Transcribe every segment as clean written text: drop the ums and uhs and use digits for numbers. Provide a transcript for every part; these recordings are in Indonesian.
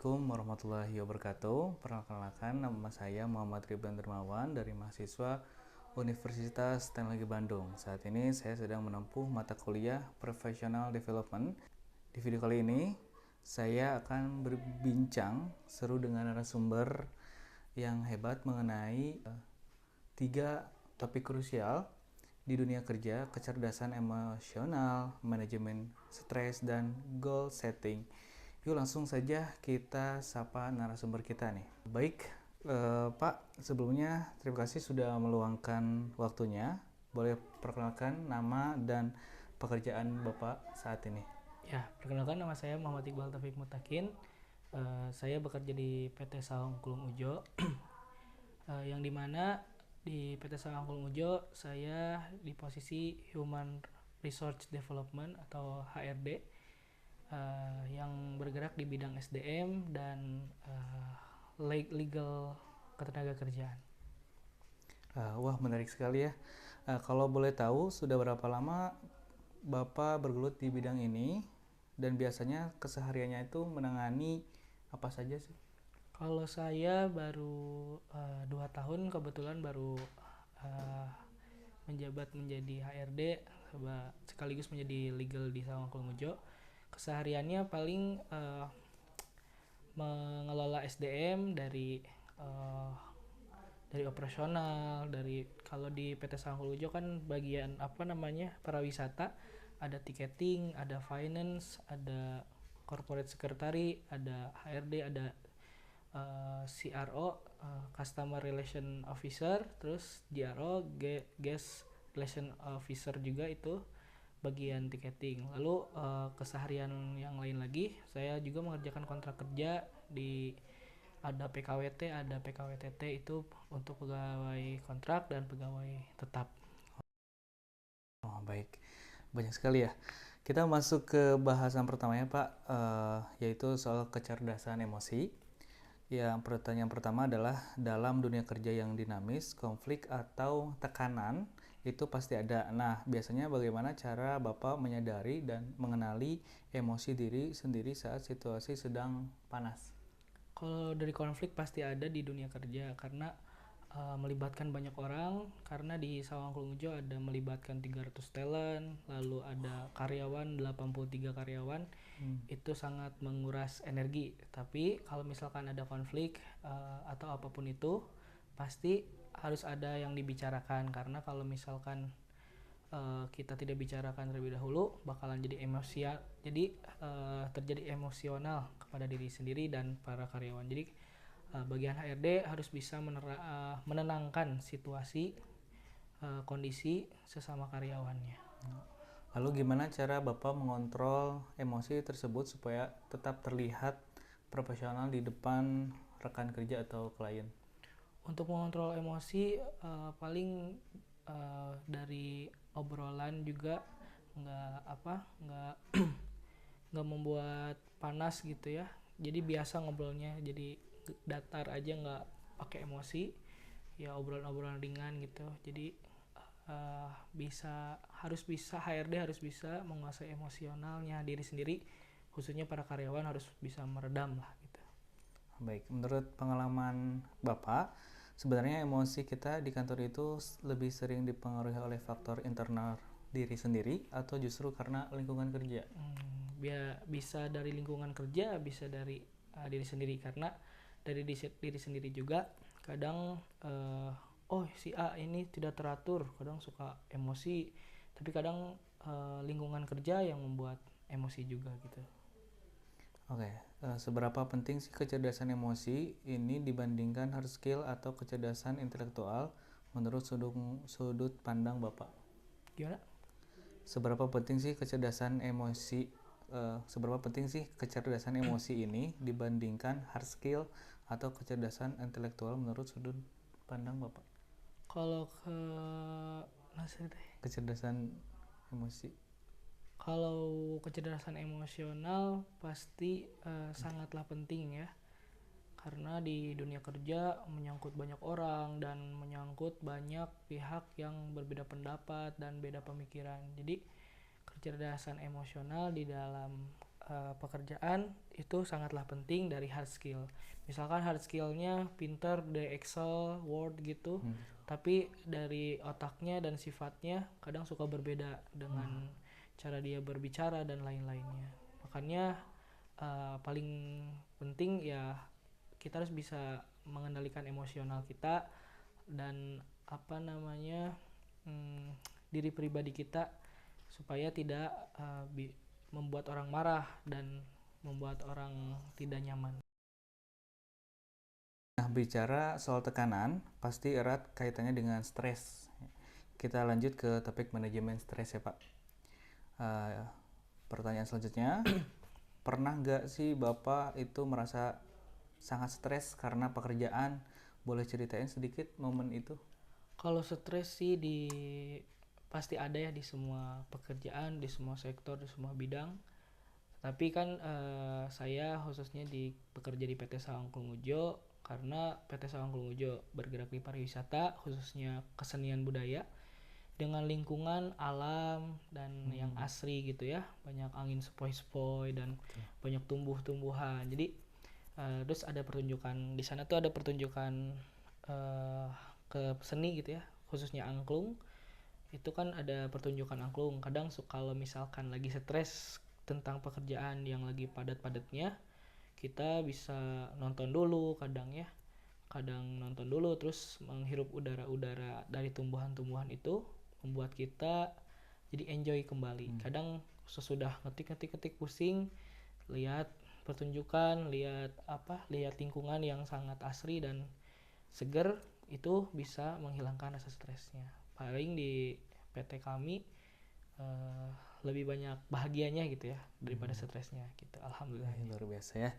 Assalamualaikum warahmatullahi wabarakatuh. Perkenalkan, nama saya Muhammad Ridwan Dermawan dari mahasiswa Universitas Teknologi Bandung. Saat ini saya sedang menempuh mata kuliah Professional Development. Di video kali ini, saya akan berbincang seru dengan narasumber yang hebat mengenai tiga topik krusial di dunia kerja: kecerdasan emosional, manajemen stres, dan goal setting. Yuk langsung saja kita sapa narasumber kita nih. Baik, Pak, sebelumnya terima kasih sudah meluangkan waktunya. Boleh perkenalkan nama dan pekerjaan Bapak saat ini? Ya, perkenalkan nama saya Muhammad Iqbal Taufik Mutakin. Saya bekerja di PT Sawang Kulung Ujo, yang dimana di PT Sawang Kulung Ujo saya di posisi Human Resource Development atau HRD, yang bergerak di bidang SDM dan legal ketenaga kerjaan. Wah, menarik sekali ya. Kalau boleh tahu, sudah berapa lama Bapak bergelut di bidang ini dan biasanya kesehariannya itu menangani apa saja sih? Kalau saya baru 2 tahun, kebetulan baru uh, menjabat menjadi HRD sekaligus menjadi legal di Sawang Kulung Ujo. Kesehariannya paling mengelola SDM dari operasional, dari kalau di PT Sawang Kulung Ujo kan bagian apa namanya pariwisata, ada ticketing, ada finance, ada corporate secretary, ada HRD, ada CRO, Customer Relation Officer, terus GRO, Guest Relation Officer juga itu bagian ticketing. Lalu keseharian yang lain lagi, saya juga mengerjakan kontrak kerja di ada PKWT, ada PKWTT itu untuk pegawai kontrak dan pegawai tetap. Oh, baik. Banyak sekali ya. Kita masuk ke bahasan pertamanya, Pak, yaitu soal kecerdasan emosi. Yang pertanyaan pertama adalah, dalam dunia kerja yang dinamis, konflik atau tekanan itu pasti ada. Nah, biasanya bagaimana cara Bapak menyadari dan mengenali emosi diri sendiri saat situasi sedang panas? Kalau dari konflik pasti ada di dunia kerja karena melibatkan banyak orang, karena di Sawang Kulung Ujo ada melibatkan 300 talent, lalu ada karyawan 83 karyawan. Itu sangat menguras energi. Tapi kalau misalkan ada konflik atau apapun itu, pasti harus ada yang dibicarakan, karena kalau misalkan kita tidak bicarakan terlebih dahulu bakalan jadi emosi, jadi terjadi emosional kepada diri sendiri dan para karyawan. Jadi bagian HRD harus bisa menenangkan situasi, kondisi sesama karyawannya. Lalu gimana cara Bapak mengontrol emosi tersebut supaya tetap terlihat profesional di depan rekan kerja atau klien? Untuk mengontrol emosi paling dari obrolan juga, nggak nggak membuat panas gitu ya. Jadi biasa ngobrolnya, jadi datar aja, nggak pakai emosi, ya obrolan-obrolan ringan gitu. Jadi harus bisa HRD harus bisa menguasai emosionalnya diri sendiri, khususnya para karyawan harus bisa meredam lah gitu. Baik, menurut pengalaman Bapak, sebenarnya emosi kita di kantor itu lebih sering dipengaruhi oleh faktor internal diri sendiri atau justru karena lingkungan kerja? Bisa dari lingkungan kerja, bisa dari diri sendiri, karena dari diri sendiri juga kadang oh si A ini tidak teratur, kadang suka emosi, tapi kadang lingkungan kerja yang membuat emosi juga gitu. Oke, seberapa penting sih kecerdasan emosi ini dibandingkan hard skill atau kecerdasan intelektual menurut sudut pandang Bapak? Gimana? Seberapa penting sih kecerdasan emosi Seberapa penting sih kecerdasan emosi ini dibandingkan hard skill atau kecerdasan intelektual menurut sudut pandang Bapak? Kalau ke nasi teh Kecerdasan emosi. Kalau kecerdasan emosional pasti sangatlah penting ya, karena di dunia kerja menyangkut banyak orang dan menyangkut banyak pihak yang berbeda pendapat dan beda pemikiran. Jadi kecerdasan emosional di dalam pekerjaan itu sangatlah penting dari hard skill. Misalkan hard skillnya pinter di Excel, Word gitu, tapi dari otaknya dan sifatnya kadang suka berbeda dengan cara dia berbicara dan lain-lainnya. Makanya paling penting ya kita harus bisa mengendalikan emosional kita dan diri pribadi kita supaya tidak membuat orang marah dan membuat orang tidak nyaman. Nah, bicara soal tekanan, pasti erat kaitannya dengan stres. Kita lanjut ke topik manajemen stres ya Pak. Pertanyaan selanjutnya, pernah nggak sih Bapak itu merasa sangat stres karena pekerjaan? Boleh ceritain sedikit momen itu? Kalau stres sih pasti ada ya di semua pekerjaan, di semua sektor, di semua bidang. Tapi kan saya khususnya bekerja di PT Sawangklung Ujo karena PT Sawangklung Ujo bergerak di pariwisata, khususnya kesenian budaya dengan lingkungan alam dan yang asri gitu ya, banyak angin sepoi-sepoi dan banyak tumbuh-tumbuhan. Jadi terus ada pertunjukan di sana tuh, ada pertunjukan ke seni gitu ya, khususnya angklung. Itu kan ada pertunjukan angklung. Kadang kalau misalkan lagi stres tentang pekerjaan yang lagi padat-padatnya, kita bisa nonton dulu kadang nonton dulu terus menghirup udara-udara dari tumbuhan-tumbuhan itu membuat kita jadi enjoy kembali. Kadang sesudah ngetik pusing, lihat pertunjukan, lihat lingkungan yang sangat asri dan seger, itu bisa menghilangkan rasa stresnya. Paling di PT kami lebih banyak bahagianya gitu ya daripada stresnya gitu. Alhamdulillah. Luar biasa ya.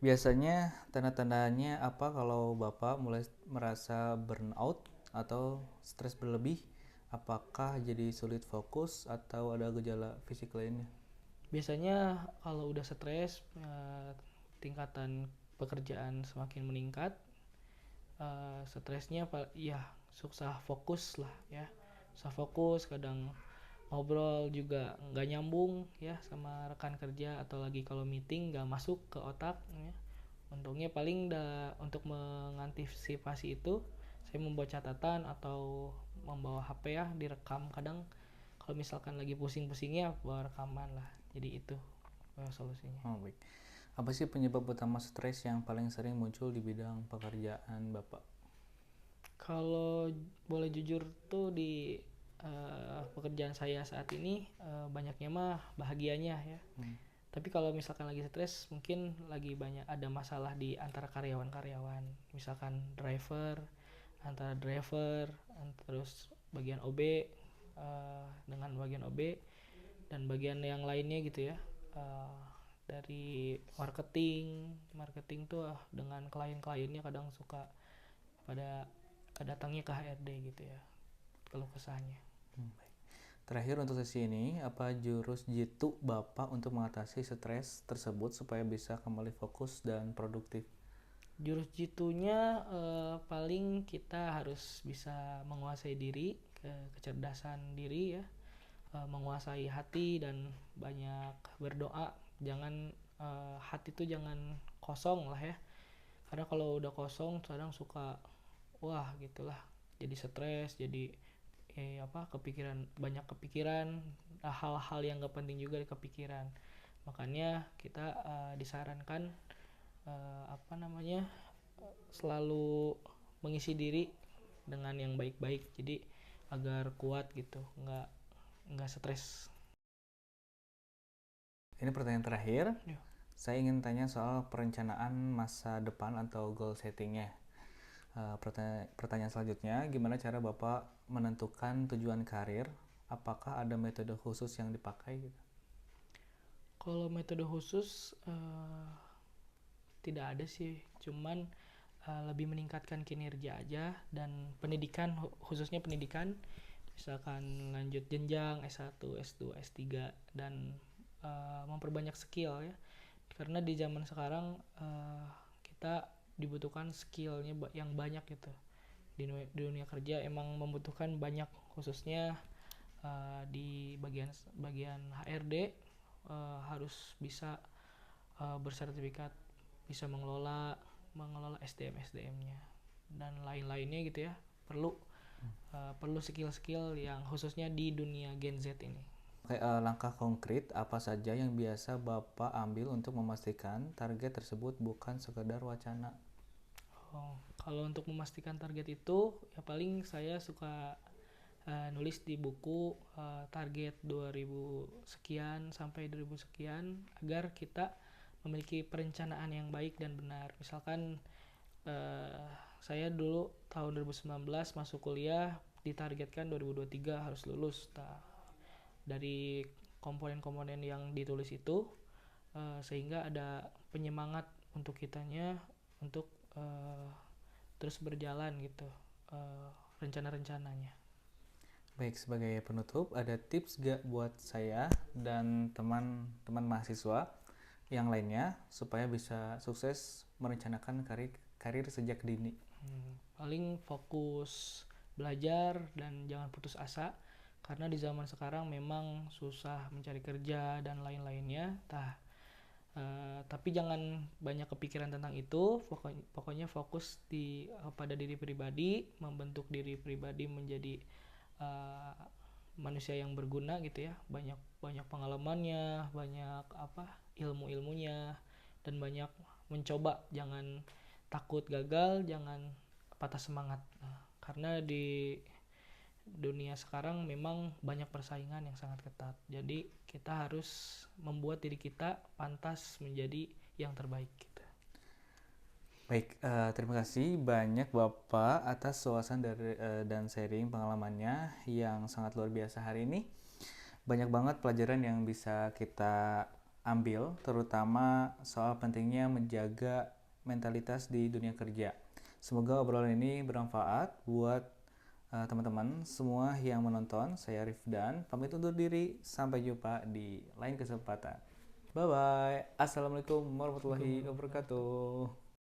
Biasanya tanda-tandanya apa kalau Bapak mulai merasa burnout atau stres berlebih? Apakah jadi sulit fokus atau ada gejala fisik lainnya? Biasanya kalau udah stres, tingkatan pekerjaan semakin meningkat, stresnya ya susah fokus lah ya, susah fokus, kadang ngobrol juga nggak nyambung ya sama rekan kerja, atau lagi kalau meeting nggak masuk ke otak ya. Untungnya paling untuk mengantisipasi itu saya membuat catatan atau membawa HP ya, direkam. Kadang kalau misalkan lagi pusing-pusingnya bawa rekaman lah. Jadi itu solusinya. Oh, baik. Apa sih penyebab utama stres yang paling sering muncul di bidang pekerjaan Bapak? Kalau boleh jujur tuh di pekerjaan saya saat ini banyaknya mah bahagianya ya. Tapi kalau misalkan lagi stres, mungkin lagi banyak ada masalah di antara karyawan-karyawan. Misalkan antara driver, terus bagian OB dengan bagian OB dan bagian yang lainnya gitu ya. Dari marketing tuh dengan klien-kliennya kadang suka pada datangnya ke HRD gitu ya, kalau kesahnya. Terakhir untuk sesi ini, apa jurus jitu Bapak untuk mengatasi stres tersebut supaya bisa kembali fokus dan produktif? Jurus jitunya paling kita harus bisa menguasai diri, kecerdasan diri ya, menguasai hati dan banyak berdoa. Jangan hati tuh jangan kosong lah ya, karena kalau udah kosong kadang suka gitulah, jadi stres, jadi banyak kepikiran hal-hal yang gak penting juga di kepikiran. Makanya kita disarankan selalu mengisi diri dengan yang baik-baik, jadi agar kuat gitu, nggak stres. Ini pertanyaan terakhir. Ya. Saya ingin tanya soal perencanaan masa depan atau goal settingnya. Pertanyaan selanjutnya, gimana cara Bapak menentukan tujuan karir? Apakah ada metode khusus yang dipakai? Kalau metode khusus tidak ada sih, cuman lebih meningkatkan kinerja aja dan pendidikan, khususnya pendidikan, misalkan lanjut jenjang S1, S2, S3 dan memperbanyak skill ya, karena di zaman sekarang kita dibutuhkan skillnya yang banyak gitu. Di dunia kerja emang membutuhkan banyak, khususnya di bagian HRD harus bisa bersertifikat, bisa mengelola SDM-nya dan lain-lainnya gitu ya. Perlu skill-skill yang khususnya di dunia Gen Z ini. Oke, langkah konkret apa saja yang biasa Bapak ambil untuk memastikan target tersebut bukan sekedar wacana? Kalau untuk memastikan target itu, ya paling saya suka nulis di buku target 2000 sekian sampai 2000 sekian agar kita memiliki perencanaan yang baik dan benar. Misalkan saya dulu tahun 2019 masuk kuliah ditargetkan 2023 harus lulus. Dari komponen-komponen yang ditulis itu sehingga ada penyemangat untuk kitanya untuk terus berjalan gitu rencana-rencananya. Baik, sebagai penutup, ada tips gak buat saya dan teman-teman mahasiswa yang lainnya supaya bisa sukses merencanakan karir sejak dini? Paling fokus belajar dan jangan putus asa, karena di zaman sekarang memang susah mencari kerja dan lain-lainnya. Tapi jangan banyak kepikiran tentang itu. Pokoknya fokus pada diri pribadi, membentuk diri pribadi menjadi manusia yang berguna gitu ya. Banyak pengalamannya, banyak ilmu-ilmunya, dan banyak mencoba. Jangan takut gagal, jangan patah semangat. Karena di dunia sekarang memang banyak persaingan yang sangat ketat. Jadi kita harus membuat diri kita pantas menjadi yang terbaik gitu. Baik, terima kasih banyak Bapak atas wawasan dan sharing pengalamannya yang sangat luar biasa hari ini. Banyak banget pelajaran yang bisa kita ambil, terutama soal pentingnya menjaga mentalitas di dunia kerja. Semoga obrolan ini bermanfaat buat teman-teman semua yang menonton. Saya Rifdan, pamit undur diri. Sampai jumpa di lain kesempatan. Bye bye. Assalamualaikum warahmatullahi wabarakatuh.